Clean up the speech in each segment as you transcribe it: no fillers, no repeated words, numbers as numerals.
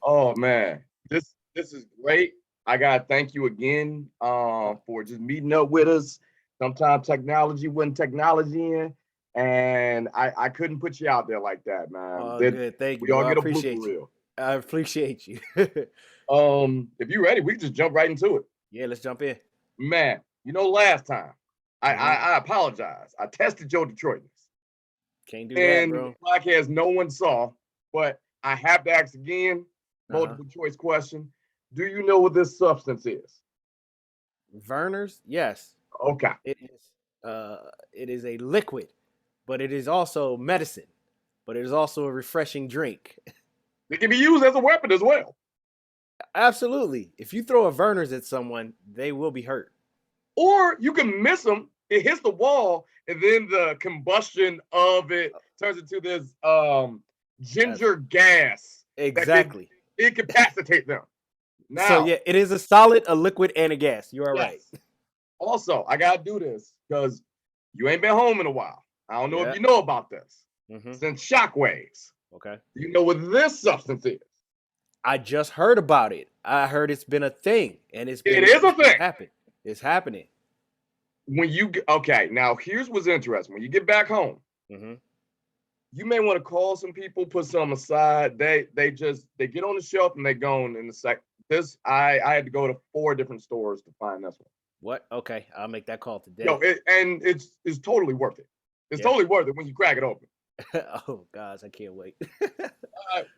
Oh man, this is great. I gotta thank you again Oh, for just meeting up with us. Sometimes technology wasn't technology in, and I couldn't put you out there like that, man. oh, That good. Thank you, we all bro. I get a blooper appreciate you. reel. I appreciate you. If you're ready, we can just jump right into it. Yeah, let's jump in. Man, last time Hmm. I apologize. I tested your Detroitness. Can't do that, And the bro. podcast no one saw, but I have to ask again, Uh huh. multiple choice question. Do you know what this substance is? Verner's, yes, Okay. it is. It is a liquid, but it is also medicine. But it is also a refreshing drink. It can be used as a weapon as well. Absolutely. If you throw a Verner's at someone, they will be hurt. Or you can miss them, it hits the wall, and then the combustion of it turns into this Abs- ginger gas that could exactly. incapacitate them. So Now, yeah, it is a solid, a liquid, and a gas. You are right. yes. Also, I gotta do this because you ain't been home in a while. I don't know if Yeah. you know about this. Hmm. Since shockwaves, Okay. do you know what this substance is? I just heard about it. I heard it's been a thing, and It is a it's thing. happened. It's happening. When you okay, now here's what's interesting. When you get back home, Hmm. you may want to call some people, put some aside. They get on the shelf and they gone in the sec. This I had to go to 4 different stores to find this one. What? Okay, I'll make that call Yo, today. and it's totally worth it. It's Yeah. totally worth it when you crack it open. Oh gosh, I can't wait.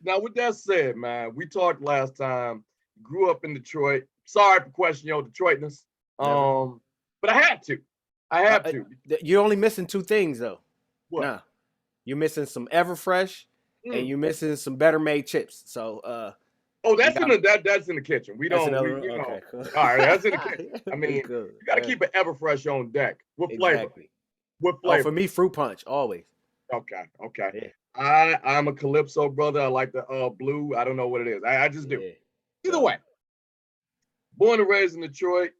Now, with that said, man, we talked last time. Grew up in Detroit. Sorry for questioning your Detroitness. Never. But I had to. I have to. You're only missing two things though. What? Nah, you're missing some Everfresh, and Mm. you're missing some Better Made chips. So Oh, you that's in got that's in the kitchen. We that's don't we another. Okay, cool. all right, that's in the kitchen. I It's mean, good. you got to keep it ever fresh on deck. With flavor. Exactly. With Oh, for flavor. me, fruit punch always. Okay, okay. Yeah, I'm a calypso brother. I like the blue. I don't know what it is. I just do. yeah. Either Yep. way, born and raised in Detroit.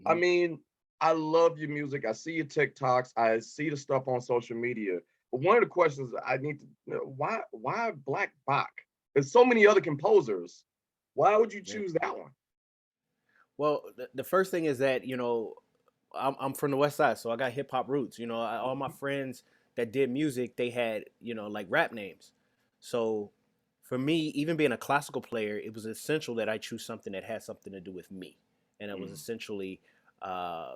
I Hmm. mean, I love your music. I see your TikToks. I see the stuff on social media. But one of the questions I need to know, why Blkbok? There's so many other composers. Why would you Yeah. choose that one? Well, the first thing is that I'm from the West Side, so I got hip hop roots. All my friends that did music, they had like rap names. So for me, even being a classical player, it was essential that I choose something that had something to do with me, and it was Mm, essentially uh,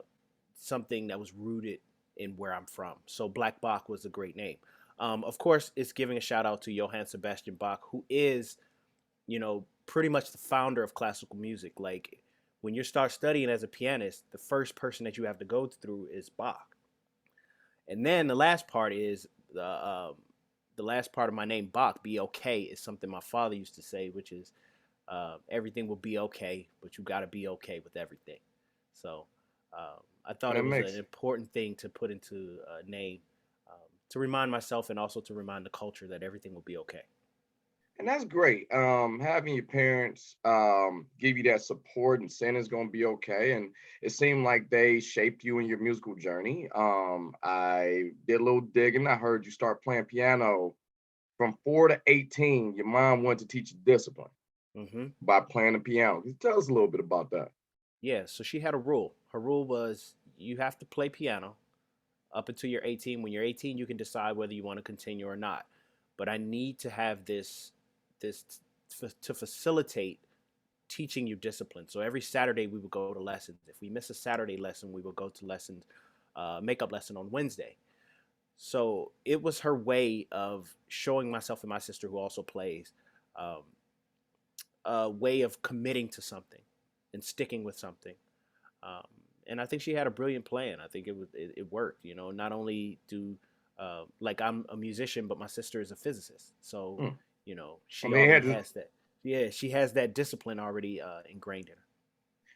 something that was rooted in where I'm from. So Black Bach was a great name. Of course, it's giving a shout out to Johann Sebastian Bach, who is pretty much the founder of classical music. Like when you start studying as a pianist, the first person that you have to go through is Bach. And then the last part is the last part of my name, Bach, be okay, is something my father used to say, which is everything will be okay, but you got to be okay with everything. So I thought that it was an makes important thing to put into a name to remind myself and also to remind the culture that everything will be okay. and that's great. Having your parents give you that support and saying it's gonna be okay. And it seemed like they shaped you in your musical journey. I did a little digging. I heard you start playing piano from 4 to 18. Your mom wanted to teach you discipline Hmm. by playing the piano. Can you tell us a little bit about that? Yeah, so she had a rule. Her rule was you have to play piano up until you're 18. When you're 18, you can decide whether you want to continue or not. But I need to have this to facilitate teaching you discipline. So every Saturday we would go to lessons. If we miss a Saturday lesson, we would go to lessons, makeup lesson on Wednesday. So it was her way of showing myself and my sister, who also plays, um, a way of committing to something and sticking with something. Um, and I think she had a brilliant plan. I think it worked. Not only do like I'm a musician, but my sister is a physicist, so Hmm. I she mean, already had to, has that. Yeah, she has that discipline already ingrained in her.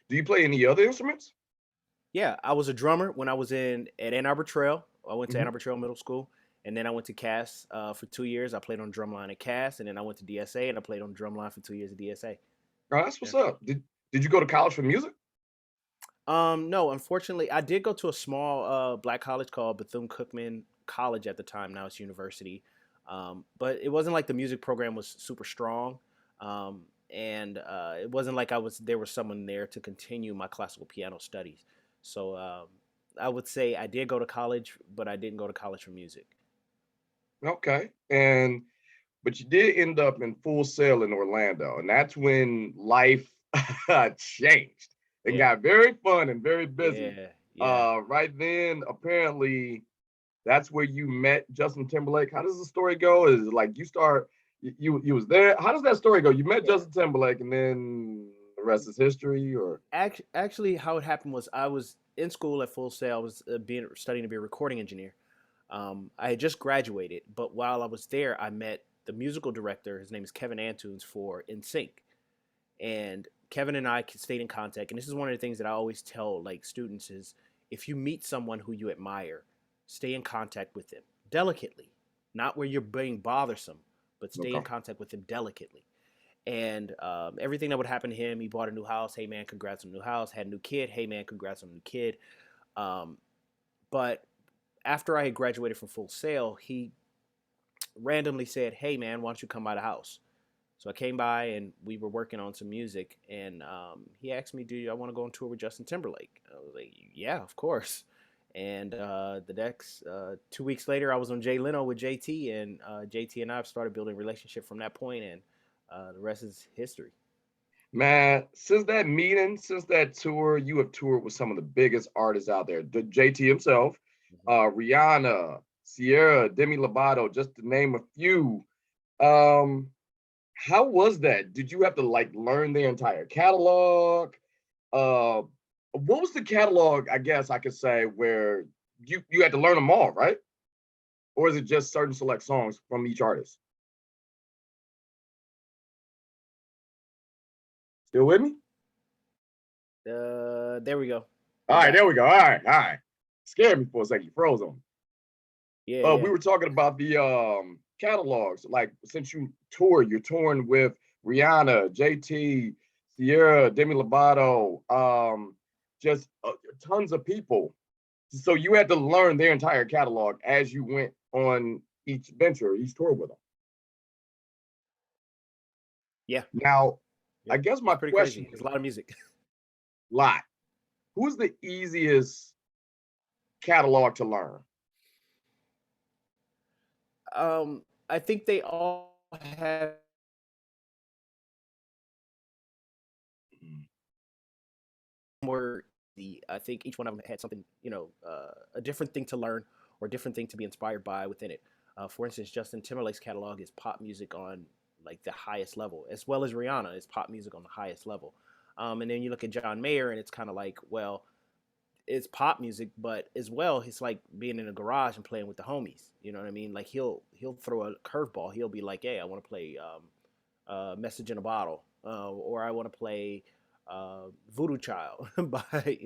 do you play any other instruments? Yeah, I was a drummer when I was in at Ann Arbor Trail. I went to Ann Mhm. Arbor Trail Middle School, and then I went to Cass for 2 years. I played on drumline at Cass, and then I went to DSA and I played on drumline for 2 years at DSA. Oh, that's Yeah. what's up. Did you go to college for music? No, unfortunately, I did go to a small black college called Bethune Cookman College at the time. Now it's university, but it wasn't like the music program was super strong. And it wasn't like there was someone there to continue my classical piano studies. So I would say I did go to college, but I didn't go to college for music. Okay. And but you did end up in Full Sail in Orlando, and that's when life changed and Yeah, got very fun and very busy. yeah, yeah, Right then, apparently, that's where you met Justin Timberlake. How does the story go? Is it like you was there? How does that story go? You met yeah. Justin Timberlake, and then the rest is history, or Actually, how it happened was I was in school at Full Sail. I was being studying to be a recording engineer. I had just graduated, but while I was there, I met the musical director. His name is Kevin Antunes for NSYNC, and Kevin and I stayed in contact. And this is one of the things that I always tell like students is if you meet someone who you admire, stay in contact with them delicately, not where you're being bothersome, but stay in okay? contact with them delicately. And everything that would happen to him, he bought a new house. Hey man, congrats on the new house. Had a new kid. Hey man, congrats on the new kid. Um, but after I had graduated from Full Sail, he randomly said, "Hey man, why don't you come by the house?" So I came by and we were working on some music, and he asked me, "Do I want to go on tour with Justin Timberlake?" I was like, "Yeah, of course." And the next 2 weeks later, I was on Jay Leno with JT, and JT and I have started building a relationship from that point, and the rest is history. Man, since that meeting, since that tour, you have toured with some of the biggest artists out there. The JT himself, Mhm. Rihanna, Sierra, Demi Lovato, just to name a few. Um, how was that? Did you have to like learn their entire catalog? Uh, what was the catalog? I guess I could say where you had to learn them all, right? Or is it just certain select songs from each artist? Still with me? There we go. All You're right, back. there we go. All right. Scared me for a second. You froze on me. Yeah, yeah, We were talking about the catalogs. Like since you're touring with Rihanna, JT, Sierra, Demi Lovato, just tons of people. So you had to learn their entire catalog as you went on each venture, each tour with them. yeah. Now, I Yep. guess It's my pretty question crazy. There's a is, lot of music. lot. Who's the easiest catalog to learn? I think they all have more. I think each one of them had something, a different thing to learn or a different thing to be inspired by within it. For instance, Justin Timberlake's catalog is pop music on like the highest level, as well as Rihanna is pop music on the highest level. And then you look at John Mayer, and it's kind of like, well, it's pop music, but as well, it's like being in a garage and playing with the homies. You know what I mean? Like he'll throw a curveball. He'll be like, "Hey, I want to play Message in a Bottle," or I want to play Voodoo Child by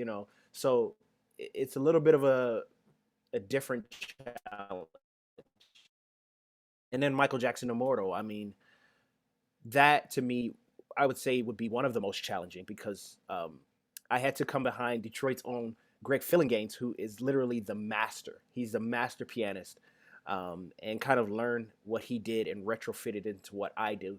So it's a little bit of a different challenge. And then Michael Jackson Immortal. I mean, that to me, I would say would be one of the most challenging because I had to come behind Detroit's own Greg Fillinganes, who is literally the master. He's the master pianist, and kind of learn what he did and retrofit it into what I do.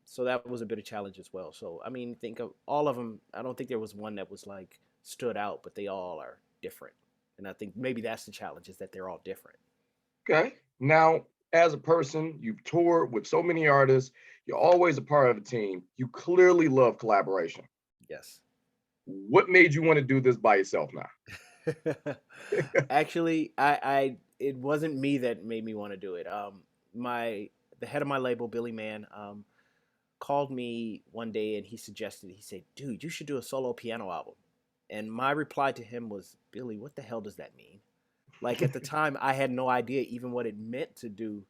So that was a bit of challenge as well. So I mean, think of all of them. I don't think there was one that was like stood out, but they all are different. And I think maybe that's the challenge is that they're all different. Okay. Now, as a person, you've toured with so many artists. You're always a part of a team. You clearly love collaboration. Yes. What made you want to do this by yourself now? Actually, I it wasn't me that made me want to do it. My the head of my label, Billy Mann, called me one day and he said, "Dude, you should do a solo piano album." And my reply to him was, "Billy, what the hell does that mean?" Like at the time, I had no idea even what it meant to do.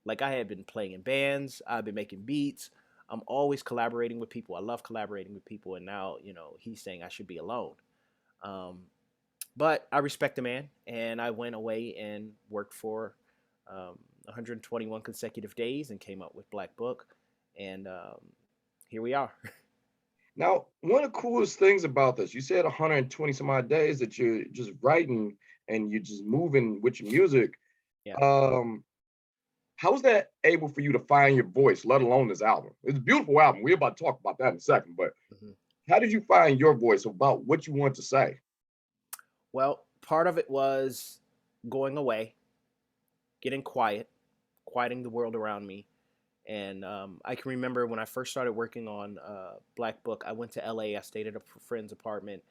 Like I had been playing in bands, I've been making beats. I'm always collaborating with people. I love collaborating with people, and now he's saying I should be alone. Um, but I respect the man, and I went away and worked for 121 consecutive days and came up with Blkbok, and here we are. Now, one of the coolest things about this, you said 120 some odd days that you're just writing and you're just moving with your music. Yeah. Um, how was that able for you to find your voice, let alone this album? It's a beautiful album. We're about to talk about that in a second, but Mhm. how did you find your voice about what you want to say? Well, part of it was going away, getting quiet, quieting the world around me. And I can remember when I first started working on Blkbok, I went to LA. I stayed at a friend's apartment,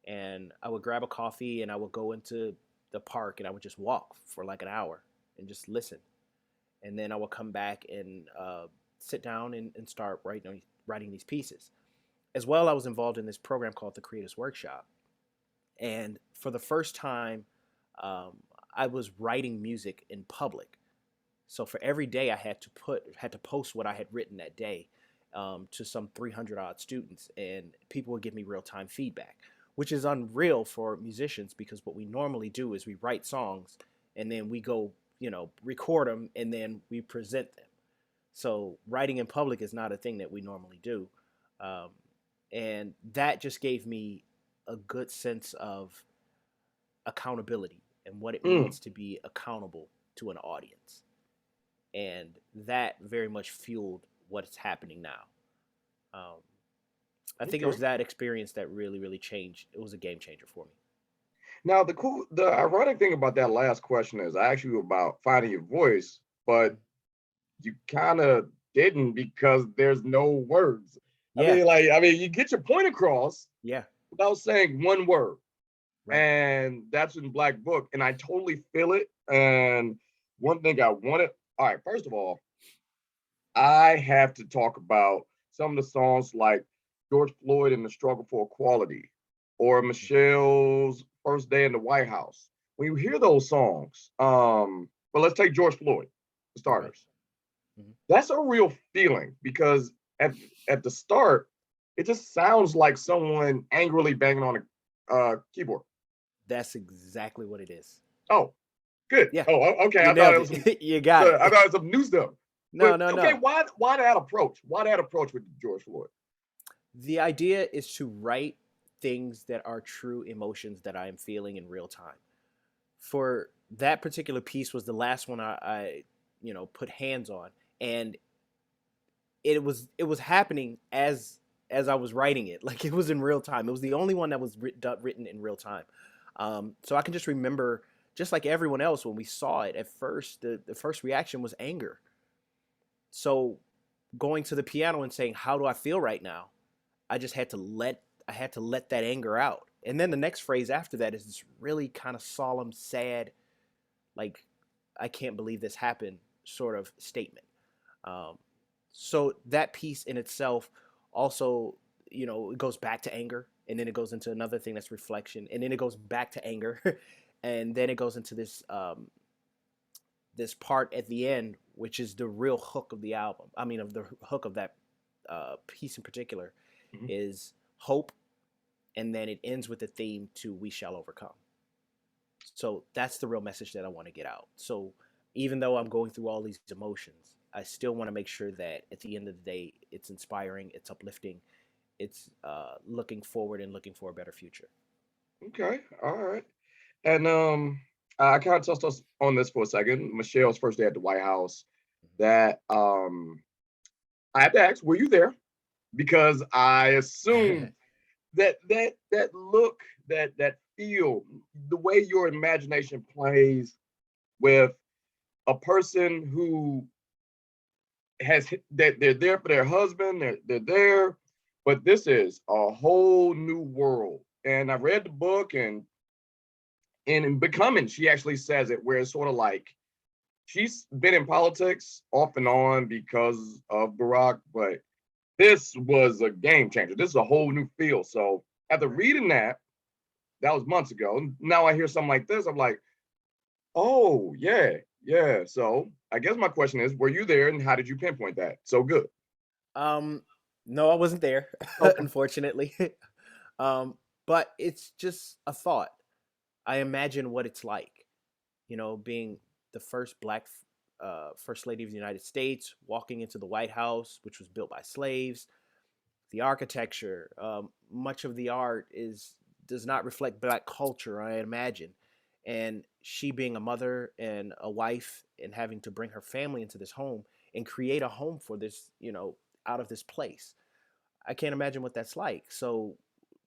and I would grab a coffee and I would go into the park and I would just walk for like an hour and just listen. And then I would come back and sit down and start writing these pieces. As well, I was involved in this program called the Creators Workshop. And for the first time, um, I was writing music in public. So for every day, I had to post what I had written that day to some 300 odd students, and people would give me real time feedback, which is unreal for musicians because what we normally do is we write songs and then we go, record them and then we present them. So writing in public is not a thing that we normally do, um, and that just gave me a good sense of accountability and what it Mm, means to be accountable to an audience, and that very much fueled what's happening now. Um, I think it was okay. that experience that really changed. It was a game changer for me. Now the ironic thing about that last question is I asked you about finding your voice, but you kind of didn't because there's no words. Yeah, You get your point across yeah, without saying one word. right. And that's in Blkbok. And I totally feel it. And one thing I wanted, all right, first of all, I have to talk about some of the songs like George Floyd and the Struggle for Equality or Mhm. Michelle's First Day in the White House. When you hear those songs, but let's take George Floyd, for Right. starters. Mhm. That's a real feeling because at the start, it just sounds like someone angrily banging on a keyboard. That's exactly what it is. Oh, good. Yeah, Okay. you nailed it. You got I it. thought it was some new stuff. No, But no, okay, no. why that approach? Why that approach with George Floyd? The idea is to write things that are true emotions that I am feeling in real time. For that particular piece was the last one I put hands on, and it was happening as I was writing it. Like it was in real time. It was the only one that was written in real time. So I can just remember, just like everyone else, when we saw it at first, the first reaction was anger. So going to the piano and saying, "How do I feel right now?" I just had to let that anger out. And then the next phrase after that is this really kind of solemn, sad, like I can't believe this happened sort of statement. Um, so that piece in itself also, it goes back to anger, and then it goes into another thing that's reflection, and then it goes back to anger, and then it goes into this part at the end, which is the real hook of the album. I mean, of the hook of that piece in particular, Mhm. is hope, and then it ends with the theme to "We Shall Overcome." So that's the real message that I want to get out. So even though I'm going through all these emotions, I still want to make sure that at the end of the day, it's inspiring, it's uplifting, it's looking forward and looking for a better future. Okay, all right. And I kind of touched us on this for a second. Michelle's first day at the White House. That I have to ask, were you there? Because I assume that look, that feel, the way your imagination plays with a person who that they're there for their husband, they're there, but this is a whole new world. And I read the book, and in Becoming, she actually says it where it's sort of like she's been in politics off and on because of Barack, but this was a game changer. This is a whole new field. So after reading that was months ago. Now I hear something like this. I'm like, oh yeah, yeah. So I guess my question is, were you there, and how did you pinpoint that? So good. um, no, I wasn't there, Okay. unfortunately. But it's just a thought. I imagine what it's like, being the first black first lady of the United States, walking into the White House, which was built by slaves. The architecture, much of the art does not reflect black culture, I imagine, and she being a mother and a wife and having to bring her family into this home and create a home for this, out of this place. I can't imagine what that's like. So,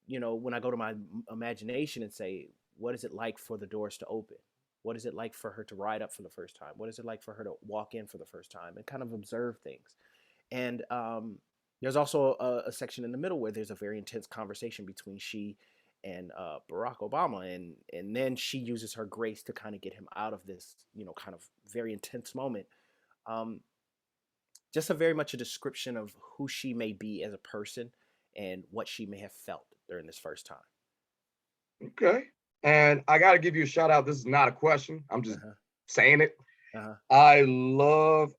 when I go to my imagination and say, what is it like for the doors to open? What is it like for her to ride up for the first time? What is it like for her to walk in for the first time and kind of observe things? And there's also a section in the middle where there's a very intense conversation between she and Barack Obama, and then she uses her grace to kind of get him out of this, kind of very intense moment. Um, just a very much a description of who she may be as a person and what she may have felt during this first time. Okay. And I got to give you a shout out. This is not a question. I'm just Uh-huh. saying it. Uh-huh.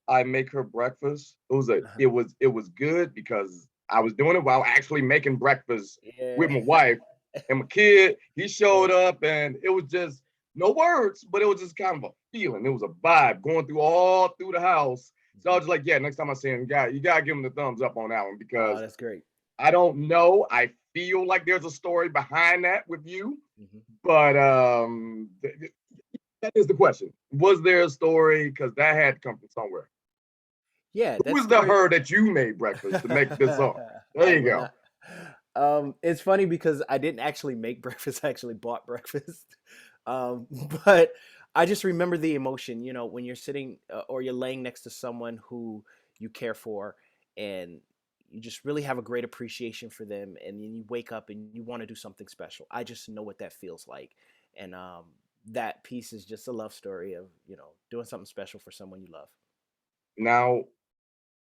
I make her breakfast. Uh-huh. It was good because I was doing it while actually making breakfast with Yeah. my wife and my kid. He showed up and it was just no words, but it was just kind of a feeling. It was a vibe going through all through the house. So I Mhm. was just like, yeah, next time I see him, you gotta give him the thumbs up on that one Oh, because that's great. I don't know. I feel like there's a story behind that with you, Hmm. but that is the question. Was there a story? Because that had to come from somewhere. Yeah, Who that is the story. her that you made breakfast to make this up? I There you will go. not. It's funny because I didn't actually make breakfast. I actually bought breakfast. Um, but I just remember the emotion, when you're sitting or you're laying next to someone who you care for, and you just really have a great appreciation for them, and then you wake up and you want to do something special. I just know what that feels like. And that piece is just a love story of, doing something special for someone you love. Now,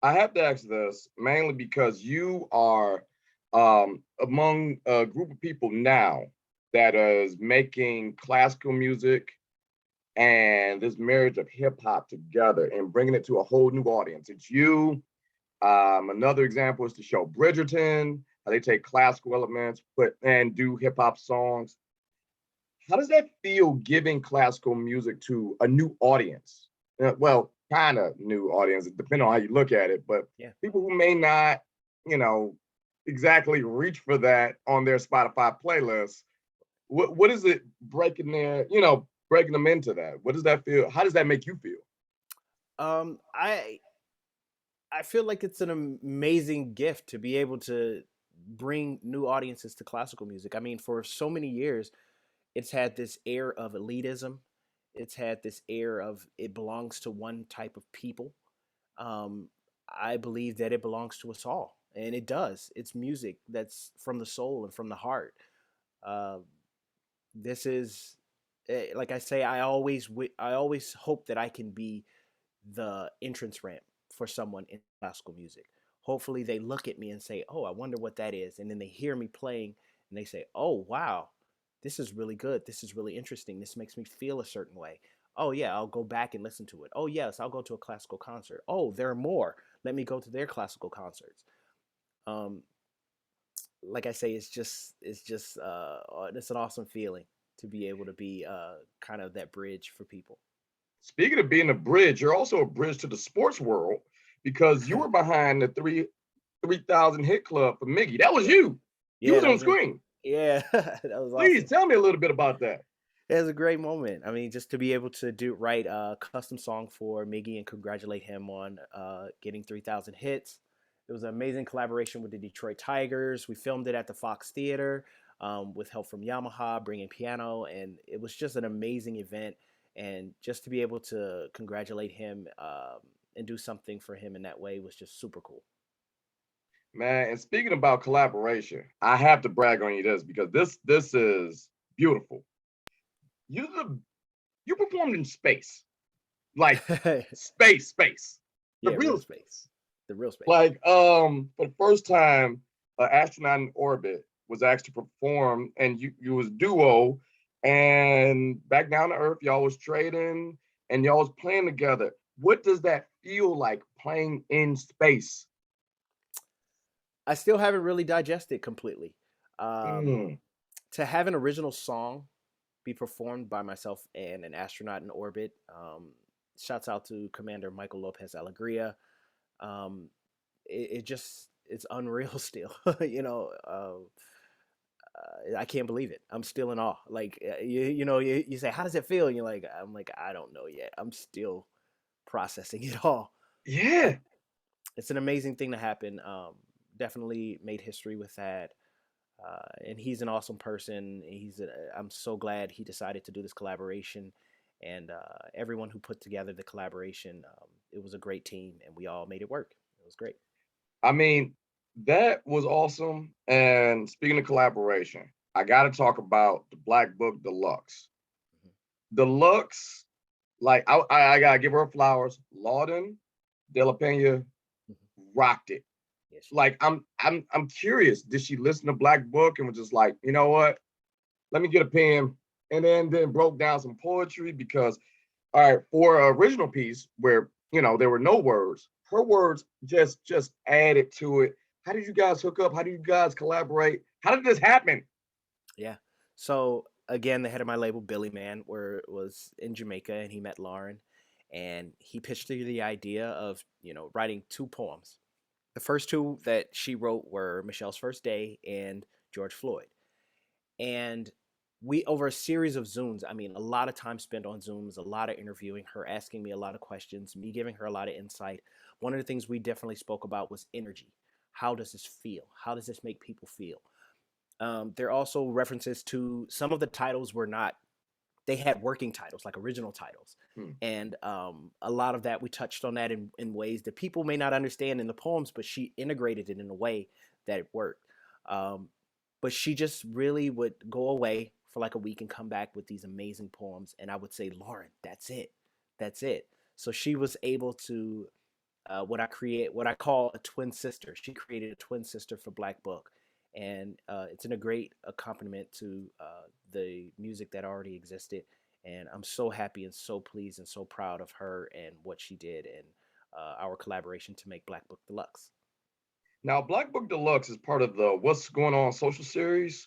I have to ask this mainly because you are among a group of people now that is making classical music and this marriage of hip hop together and bringing it to a whole new audience. It's you. Another example is the show Bridgerton, how they take classical elements, put and do hip hop songs. How does that feel giving classical music to a new audience? Well, kind of new audience, depending on how you look at it, but Yeah. people who may not, you know, exactly reach for that on their Spotify playlist. What is it breaking them into that? What does that feel? How does that make you feel? I feel like it's an amazing gift to be able to bring new audiences to classical music. I mean, for so many years, it's had this air of elitism. It's had this air of it belongs to one type of people. Um, I believe that it belongs to us all, and it does. It's music that's from the soul and from the heart. Uh, this is, like I say, I always hope that I can be the entrance ramp for someone in classical music. Hopefully, they look at me and say, "Oh, I wonder what that is," and then they hear me playing and they say, "Oh, wow, this is really good. This is really interesting. This makes me feel a certain way." Oh yeah, I'll go back and listen to it. Oh yes, I'll go to a classical concert. Oh, there are more. Let me go to their classical concerts. Um, like I say, it's an awesome feeling to be able to be kind of that bridge for people. Speaking of being a bridge, you're also a bridge to the sports world because you were behind the 3,000 hit club for Miggy. That was Yeah, you. You yeah, was that on was me. screen. Yeah, that was Please awesome. tell me a little bit about that. It was a great moment. I mean, just to be able to write a custom song for Miggy and congratulate him on getting 3,000 hits. It was an amazing collaboration with the Detroit Tigers. We filmed it at the Fox Theater with help from Yamaha, bringing piano, and it was just an amazing event. And just to be able to congratulate him and do something for him in that way was just super cool. Man, and speaking about collaboration, I have to brag on you this because this is beautiful. You the you performed in space, like space, the Yeah, real real space, space. the real space. Like for the first time, an astronaut in orbit was asked to perform, and you was duo, and back down to Earth, y'all was trading, and y'all was playing together. What does that feel like playing in space? I still haven't really digested completely. Um, Mm. to have an original song be performed by myself and an astronaut in orbit. Shouts out to Commander Michael Lopez Alegria. It just it's unreal still. I can't believe it. I'm still in awe. Like you say, how does it feel? And you're like, I'm like, I don't know yet. I'm still processing it all. But Yeah. it's an amazing thing to happen. Definitely made history with that. And he's an awesome person. I'm so glad he decided to do this collaboration, and everyone who put together the collaboration. It was a great team, and we all made it work. It was great. I mean, that was awesome. And speaking of collaboration, I got to talk about the Black Book Deluxe. Mhm. Deluxe, like I gotta give her flowers. Lauden De La Pena Mhm. rocked it. Yes, she did. Like I'm curious. Did she listen to Black Book and was just like, you know what? Let me get a pen, and then broke down some poetry because all right, for an original piece where there were no words, her words just added to it. How did you guys hook up? How did you guys collaborate? How did this happen? Yeah. So again, the head of my label, Billy Man, was in Jamaica, and he met Lauren, and he pitched her the idea of writing two poems. The first two that she wrote were Michelle's First Day and George Floyd. And we, over a series of Zooms, I mean, a lot of time spent on Zooms, a lot of interviewing her, asking me a lot of questions, me giving her a lot of insight. One of the things we definitely spoke about was energy. How does this feel? How does this make people feel? There are also references to some of the titles were not, they had working titles, like original titles. Hmm. And a lot of that, we touched on that in ways that people may not understand in the poems, but she integrated it in a way that it worked. Um, but she just really would go away for like a week and come back with these amazing poems. And I would say, Lauren, that's it. That's it. So she was able to what I call a twin sister. She created a twin sister for Black Book, and it's in a great accompaniment to the music that already existed. And I'm so happy and so pleased and so proud of her and what she did and our collaboration to make Black Book Deluxe. Now, Black Book Deluxe is part of the What's Going On social series.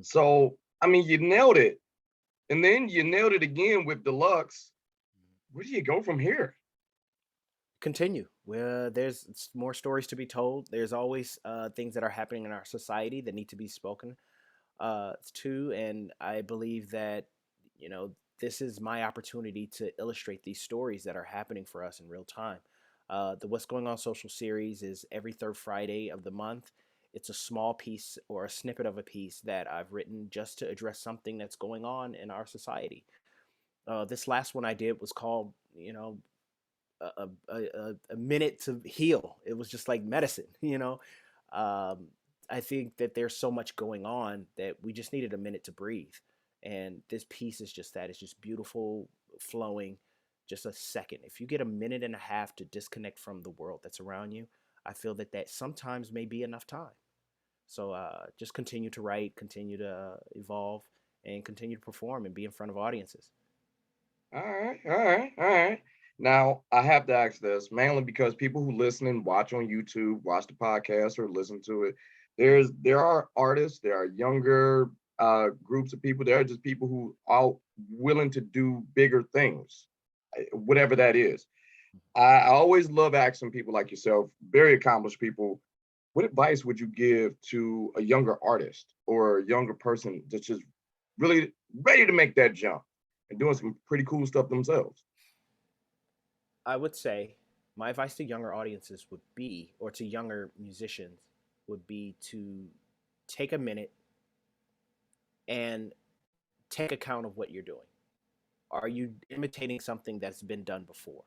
So, I mean, you nailed it. And then you nailed it again with Deluxe. Where do you go from here? Continue. Well, there's more stories to be told. There's always things that are happening in our society that need to be spoken to, and I believe that this is my opportunity to illustrate these stories that are happening for us in real time. The What's Going On social series is every third Friday of the month. It's a small piece or a snippet of a piece that I've written just to address something that's going on in our society. This last one I did was called, a minute to heal. It was just like medicine, Um, I think that there's so much going on that we just needed a minute to breathe. And this piece is just that. It's just beautiful, flowing, just a second. If you get a minute and a half to disconnect from the world that's around you, I feel that sometimes may be enough time. So just continue to write, continue to evolve, and continue to perform and be in front of audiences. All right, all right, all right. Now, I have to ask this mainly because people who listen and watch on YouTube, watch the podcast or listen to it, there are artists, there are younger groups of people, there are just people who are willing to do bigger things, whatever that is. I always love asking people like yourself, very accomplished people, what advice would you give to a younger artist or a younger person that's just really ready to make that jump and doing some pretty cool stuff themselves? I would say my advice to younger audiences would be, or to younger musicians, would be to take a minute and take account of what you're doing. Are you imitating something that's been done before?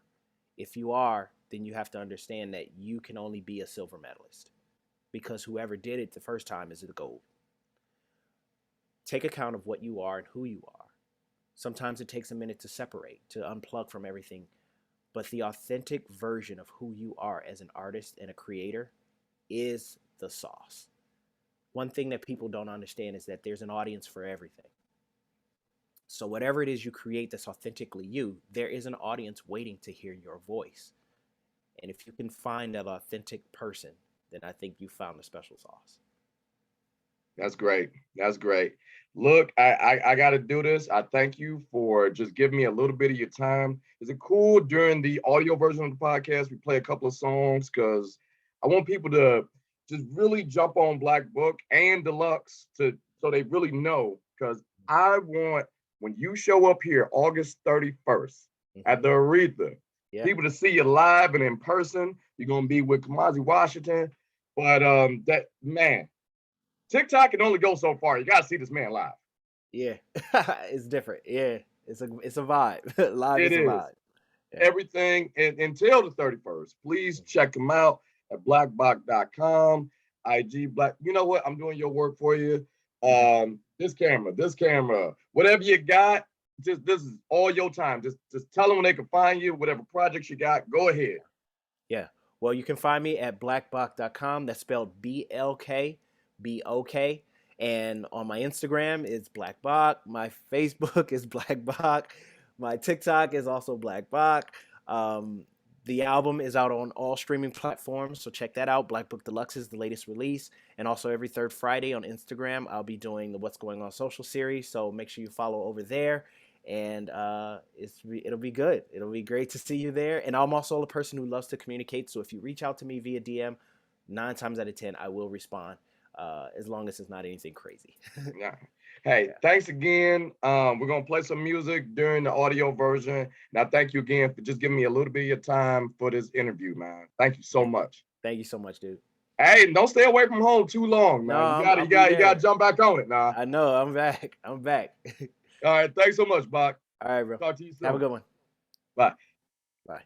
If you are, then you have to understand that you can only be a silver medalist because whoever did it the first time is the gold. Take account of what you are and who you are. Sometimes it takes a minute to separate, to unplug from everything, but the authentic version of who you are as an artist and a creator is the sauce. One thing that people don't understand is that there's an audience for everything. So, whatever it is you create that's authentically you, there is an audience waiting to hear your voice. And if you can find that authentic person, then I think you found the special sauce. That's great. That's great. Look, I got to do this. I thank you for just giving me a little bit of your time. Is it cool during the audio version of the podcast we play a couple of songs because I want people to just really jump on Black Book and Deluxe to so they really know. Because I want, when you show up here August 31st at the Aretha, Yeah. people to see you live and in person. You're gonna be with Kamasi Washington, but that man, TikTok can only go so far. You gotta see this man live. Yeah. It's different. Yeah. It's a vibe. Live It is a is vibe. Yeah. everything until the 31st. Please check him out at blkbok.com. IG Black. You know what? I'm doing your work for you. This camera, whatever you got, just this is all your time. Just tell them when they can find you, whatever projects you got, go ahead. Yeah. Well, you can find me at blkbok.com. That's spelled BLKBOK. And on my Instagram, it's Blkbok. My Facebook is Blkbok. My TikTok is also Blkbok. Um, the album is out on all streaming platforms, so check that out. Black Book Deluxe is the latest release. And also every third Friday on Instagram, I'll be doing the What's Going On Social series. So make sure you follow over there, and it'll be good. It'll be great to see you there. And I'm also a person who loves to communicate. So if you reach out to me via DM, 9 times out of 10, I will respond, as long as it's not anything crazy. Yeah. Hey, Yeah. thanks again. We're gonna play some music during the audio version. Now, thank you again for just giving me a little bit of your time for this interview, man. Thank you so Yeah. much. Thank you so much, dude. Hey, don't stay away from home too long, No, man. I'll be You gotta there. jump back on it now. I know. I'm back. I'm back. All right, thanks so much, Bach. All right, bro. Talk to you Have a soon. good one. Bye. Bye.